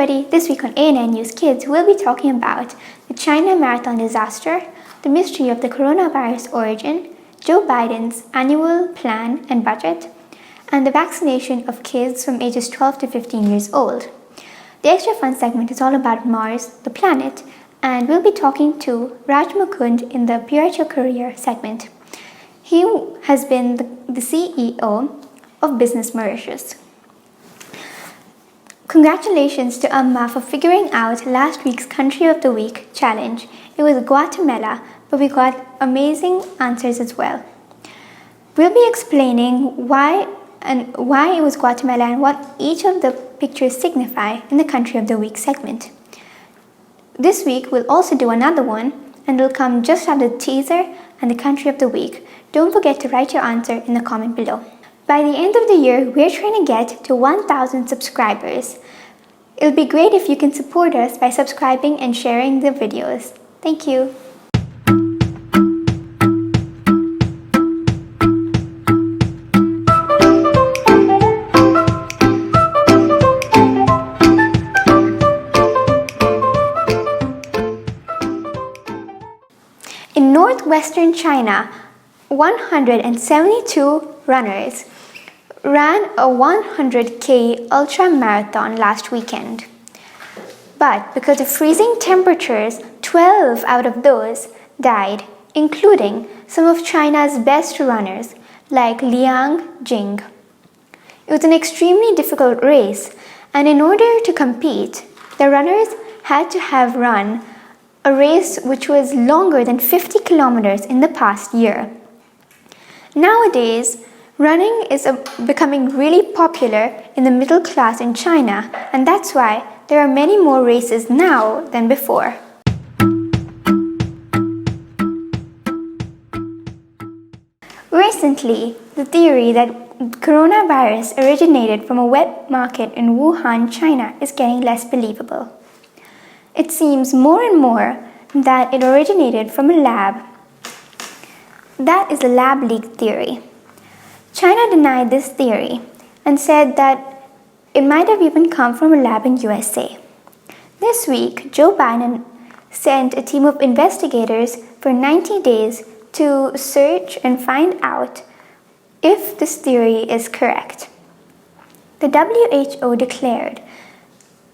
everybody, this week on ANN News Kids, we'll be talking about the China marathon disaster, the mystery of the coronavirus origin, Joe Biden's annual plan and budget, and the vaccination of kids from ages 12 to 15 years old. The Extra Fun segment is all about Mars, the planet, and we'll be talking to Raj Makoond in the Pure Your Career segment. He has been the CEO of Business Mauritius. Congratulations to Amma for figuring out last week's Country of the Week challenge. It was Guatemala, but we got amazing answers as well. We'll be explaining why it was Guatemala and what each of the pictures signify in the Country of the Week segment. This week we'll also do another one, and it'll come just after the teaser and the Country of the Week. Don't forget to write your answer in the comment below. By the end of the year, we're trying to get to 1,000 subscribers. It'll be great if you can support us by subscribing and sharing the videos. Thank you. In northwestern China, 172 runners ran a 100K ultra marathon last weekend. But because of freezing temperatures, 12 out of those died, including some of China's best runners like Liang Jing. It was an extremely difficult race, and in order to compete, the runners had to have run a race which was longer than 50 kilometers in the past year. Nowadays, running is becoming really popular in the middle class in China, and that's why there are many more races now than before. Recently, the theory that coronavirus originated from a wet market in Wuhan, China is getting less believable. It seems more and more that it originated from a lab. That is the lab leak theory. China denied this theory and said that it might have even come from a lab in USA. This week, Joe Biden sent a team of investigators for 90 days to search and find out if this theory is correct. The WHO declared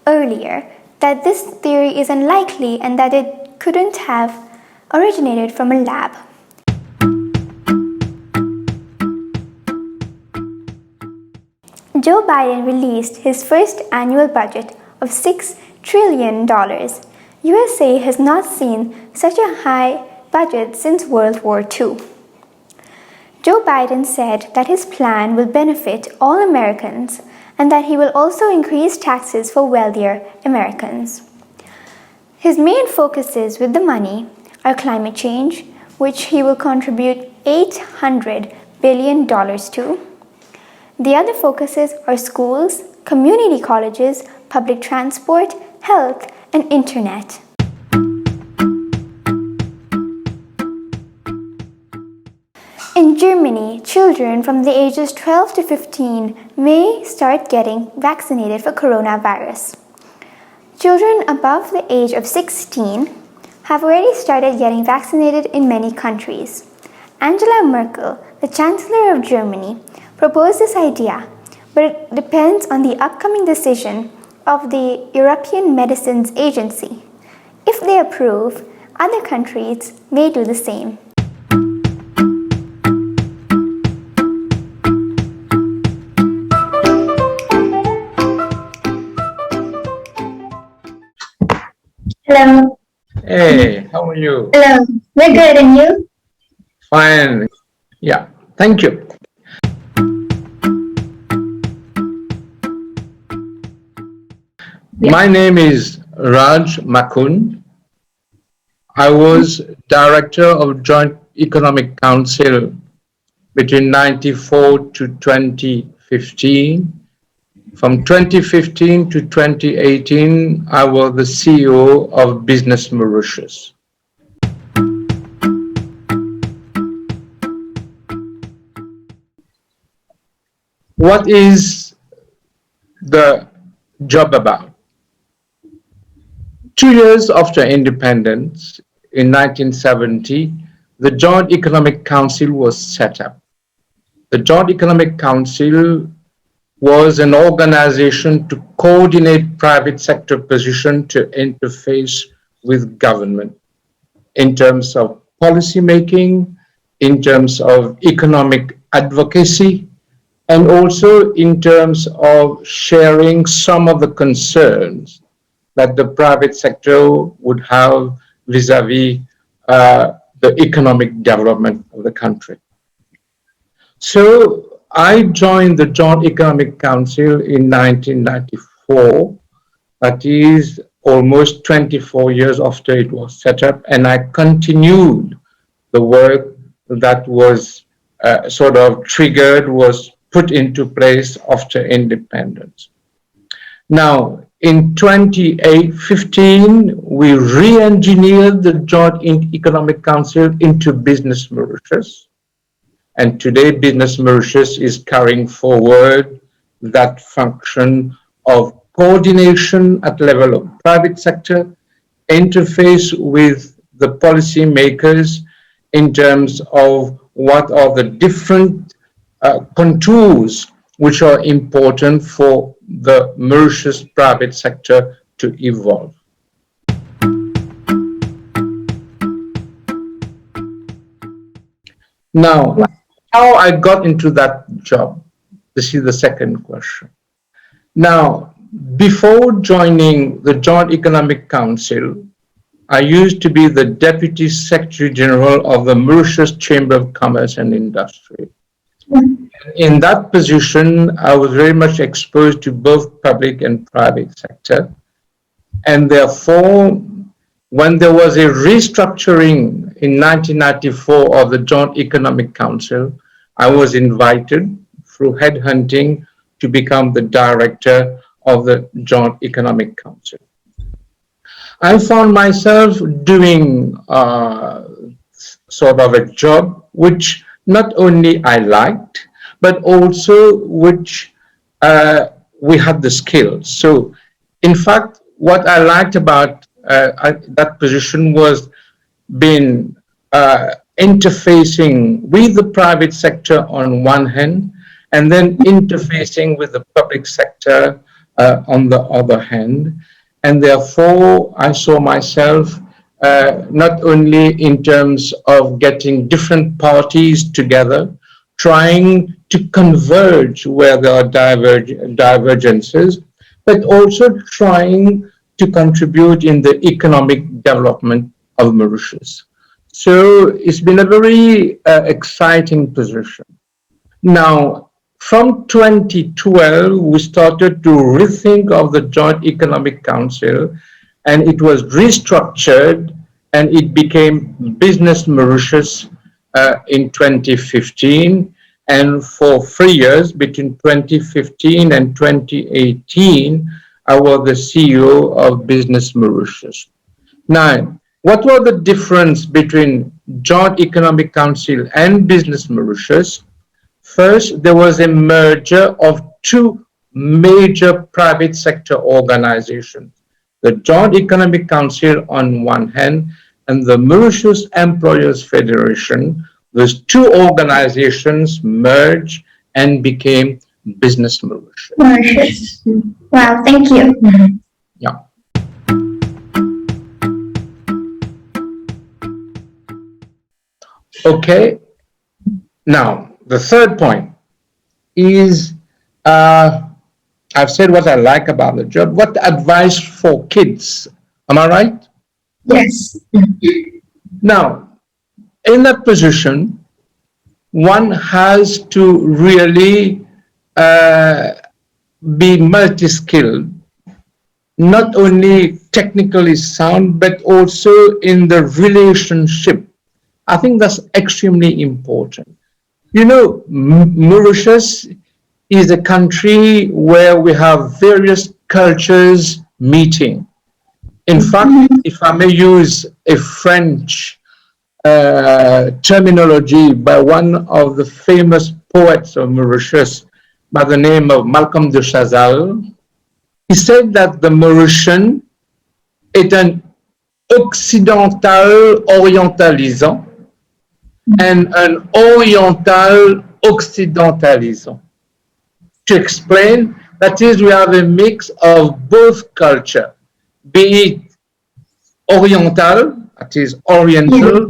earlier that this theory is unlikely and that it couldn't have originated from a lab. Joe Biden released his first annual budget of $6 trillion. USA has not seen such a high budget since World War II. Joe Biden said that his plan will benefit all Americans and that he will also increase taxes for wealthier Americans. His main focuses with the money are climate change, which he will contribute $800 billion to. The other focuses are schools, community colleges, public transport, health, and internet. In Germany, children from the ages 12 to 15 may start getting vaccinated for coronavirus. Children above the age of 16 have already started getting vaccinated in many countries. Angela Merkel, the Chancellor of Germany, proposed this idea, but it depends on the upcoming decision of the European Medicines Agency. If they approve, other countries may do the same. Hello. Hey, how are you? Hello. We're good, and you? Fine. Yeah, thank you. My name is Raj Makoond. I was Director of Joint Economic Council between 1994 to 2015. From 2015 to 2018, I was the CEO of Business Mauritius. What is the job about? 2 years after independence, in 1970, the Joint Economic Council was set up. The Joint Economic Council was an organization to coordinate private sector position to interface with government in terms of policy making, in terms of economic advocacy, and also in terms of sharing some of the concerns that the private sector would have vis-à-vis the economic development of the country. So I joined the Joint Economic Council in 1994, that is almost 24 years after it was set up, and I continued the work that was sort of triggered, was put into place after independence. Now, in 2015, we re-engineered the Joint Economic Council into Business Mauritius. And today, Business Mauritius is carrying forward that function of coordination at the level of private sector, interface with the policy makers in terms of what are the different contours which are important for the Mauritius private sector to evolve. Now, how I got into that job, this is the second question. Now, before joining the Joint Economic Council, I used to be the Deputy Secretary General of the Mauritius Chamber of Commerce and Industry. In that position, I was very much exposed to both public and private sector. And therefore, when there was a restructuring in 1994 of the Joint Economic Council, I was invited through headhunting to become the director of the Joint Economic Council. I found myself doing sort of a job which not only I liked, but also which we had the skills. So, in fact, what I liked about that position was being interfacing with the private sector on one hand, and then interfacing with the public sector on the other hand. And therefore, I saw myself not only in terms of getting different parties together, trying to converge where there are divergences, but also trying to contribute in the economic development of Mauritius. So it's been a very exciting position. Now, from 2012, we started to rethink of the Joint Economic Council, and it was restructured, and it became Business Mauritius in 2015. And for 3 years, between 2015 and 2018, I was the CEO of Business Mauritius. Now, what were the difference between Joint Economic Council and Business Mauritius? First, there was a merger of two major private sector organizations, the Joint Economic Council on one hand and the Mauritius Employers Federation. Those two organizations merged and became Business Mauritius. Mauritius. Wow, thank you. Yeah. Okay. Now, the third point is I've said what I like about the job. What advice for kids? Am I right? Yes. Now, in that position, one has to really be multi-skilled, not only technically sound, but also in the relationship. I think that's extremely important. You know, Mauritius is a country where we have various cultures meeting. In fact, if I may use a French terminology by one of the famous poets of Mauritius by the name of Malcolm de Chazal, he said that the Mauritian est un occidental orientalisant and an oriental occidentalisant. To explain, that is, we have a mix of both culture, be it oriental, that is oriental,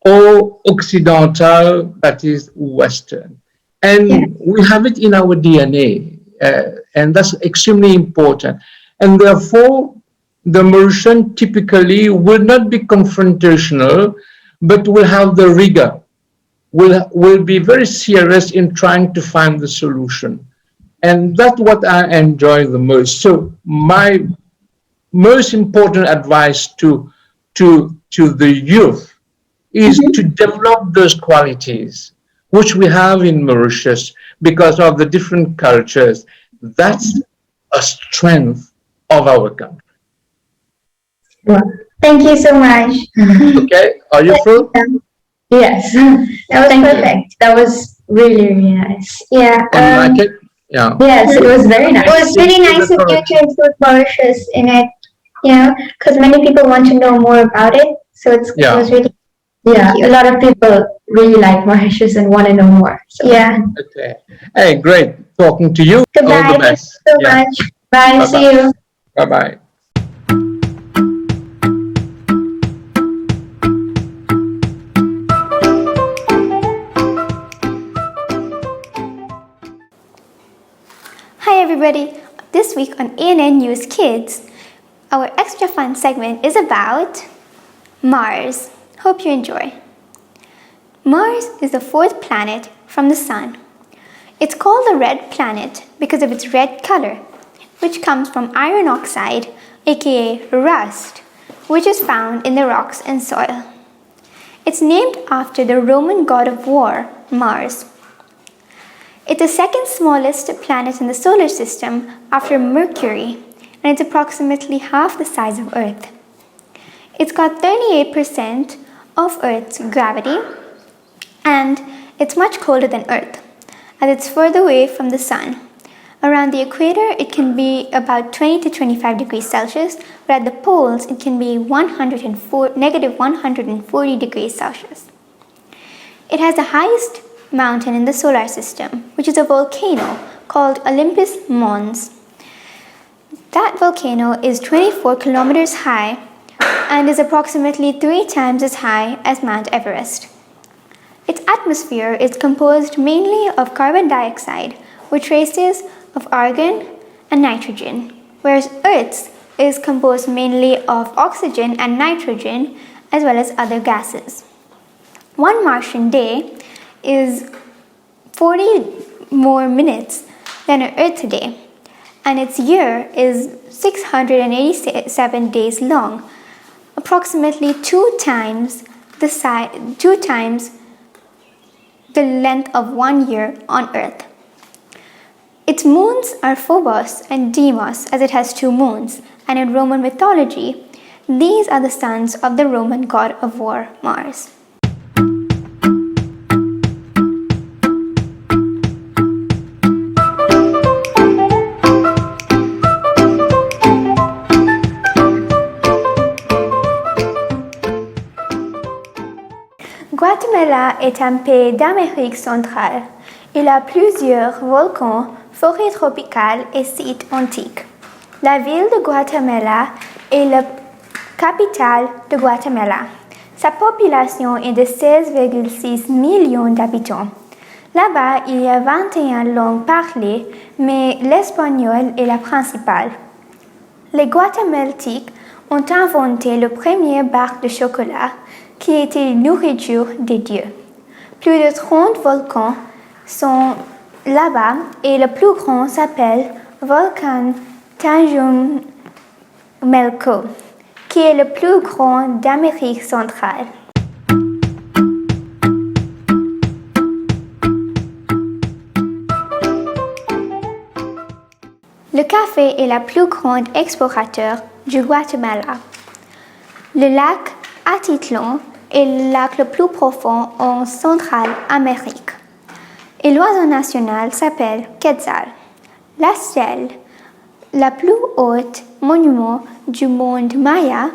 or occidental, that is western. And we have it in our DNA, and that's extremely important. And therefore, the Mauritian typically will not be confrontational, but will have the rigor, will be very serious in trying to find the solution. And that's what I enjoy the most. So my most important advice to the youth is to develop those qualities which we have in Mauritius because of the different cultures. That's a strength of our country. Well, thank you so much. Okay, are you full? Yes, that was perfect. That was really, really nice. Yeah. And like it? Yeah. Yes, it was very nice. It was really nice of you to include Mauritius in it, because many people want to know more about it. So it was really a lot of people really like Mauritius and want to know more. So. Yeah. Okay. Hey, great talking to you. Goodbye. All the best. Thank you so much. Bye. Bye-bye. See you. Bye-bye. Hi everybody. This week on ANN News Kids, our extra fun segment is about Mars. Hope you enjoy. Mars is the fourth planet from the Sun. It's called the red planet because of its red color, which comes from iron oxide, aka rust, which is found in the rocks and soil. It's named after the Roman god of war, Mars. It's the second smallest planet in the solar system after Mercury, and it's approximately half the size of Earth. It's got 38% of Earth's gravity, and it's much colder than Earth, as it's further away from the Sun. Around the equator, it can be about 20 to 25 degrees Celsius, but at the poles, it can be negative 140 degrees Celsius. It has the highest mountain in the solar system, which is a volcano called Olympus Mons. That volcano is 24 kilometers high and is approximately 3 times as high as Mount Everest. Its atmosphere is composed mainly of carbon dioxide with traces of argon and nitrogen, whereas Earth's is composed mainly of oxygen and nitrogen as well as other gases. One Martian day is 40 more minutes than an Earth day, and its year is 687 days long, approximately 2 times the length of 1 year on Earth. Its moons are Phobos and Deimos, as it has 2 moons, and in Roman mythology, these are the sons of the Roman god of war, Mars. Guatemala est un pays d'Amérique centrale. Il a plusieurs volcans, forêts tropicales et sites antiques. La ville de Guatemala est la capitale de Guatemala. Sa population est de 16,6 millions d'habitants. Là-bas, il y a 21 langues parlées, mais l'espagnol est la principale. Les Guatémaltèques ont inventé le premier barque de chocolat qui était nourriture des dieux. Plus de 30 volcans sont là-bas et le plus grand s'appelle Volcan Tanjung-Melco, qui est le plus grand d'Amérique centrale. Le café est le plus grand exportateur du Guatemala. Le lac Atitlán est le lac le plus profond en Centrale-Amérique. Et l'oiseau national s'appelle Quetzal. La stèle la plus haute monument du monde maya,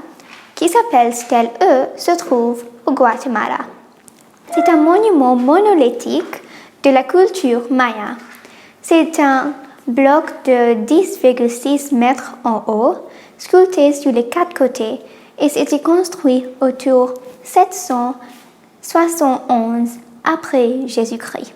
qui s'appelle Stèle E, se trouve au Guatemala. C'est un monument monolithique de la culture maya. C'est un bloc de 10,6 mètres en haut, sculpté sur les 4 côtés, et c'était construit autour 771 après Jésus-Christ.